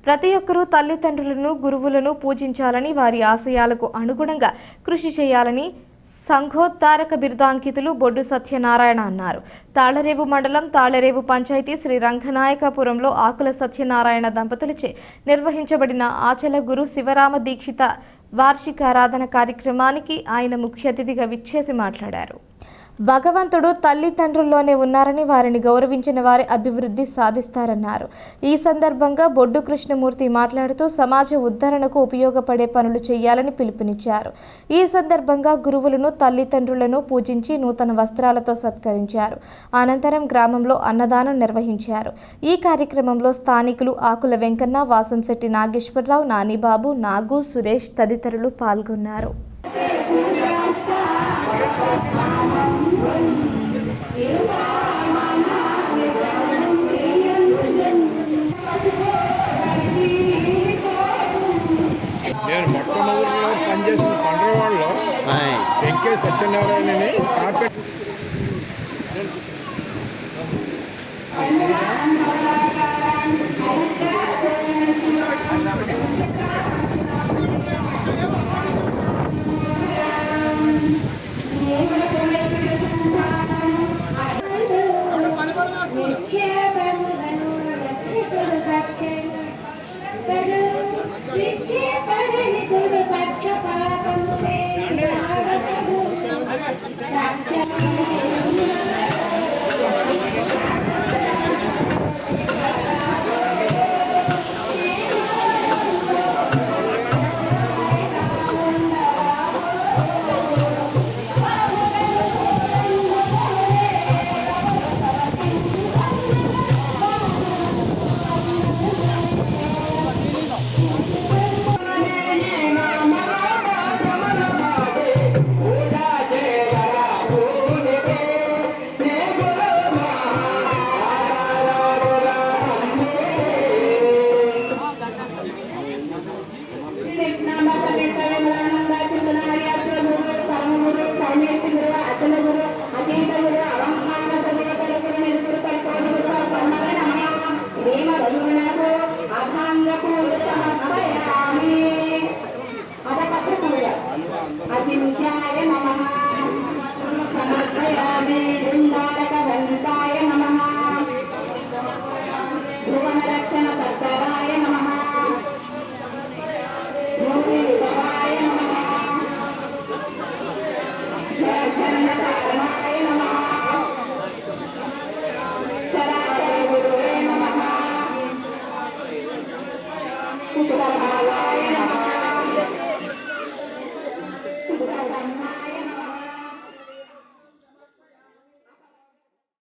ప్రతి ఒక్కరూ తల్లిదండ్రులను గురువులను పూజించాలని వారి ఆశయాలకు అనుగుణంగా కృషి చేయాలని సంఘోద్ధారక బిరుదాంకితులు బొడ్డు సత్యనారాయణ అన్నారు. తాళరేవు మండలం తాళరేవు పంచాయతీ శ్రీ రంగనాయకపురంలో ఆకుల సత్యనారాయణ దంపతులచే నిర్వహించబడిన ఆచల గురు శివరామ దీక్షిత వార్షికారాధన కార్యక్రమానికి ఆయన ముఖ్య అతిథిగా విచ్చేసి మాట్లాడారు. భగవంతుడు తల్లిదండ్రుల్లోనే ఉన్నారని, వారిని గౌరవించిన వారి అభివృద్ధి సాధిస్తారన్నారు. ఈ సందర్భంగా బొడ్డు కృష్ణమూర్తి మాట్లాడుతూ సమాజ ఉద్ధరణకు ఉపయోగపడే పనులు చేయాలని పిలుపునిచ్చారు. ఈ సందర్భంగా గురువులను తల్లిదండ్రులను పూజించి నూతన వస్త్రాలతో సత్కరించారు. అనంతరం గ్రామంలో అన్నదానం నిర్వహించారు. ఈ కార్యక్రమంలో స్థానికులు ఆకుల వెంకన్న, వాసంశెట్టి నాగేశ్వరరావు, నానిబాబు, నాగు, సురేష్ తదితరులు పాల్గొన్నారు. నేను మొట్టమొదటిలో పనిచేసిన పండ్రవాడలో వెంకే సత్యనారాయణని కార్పెట్ Bye.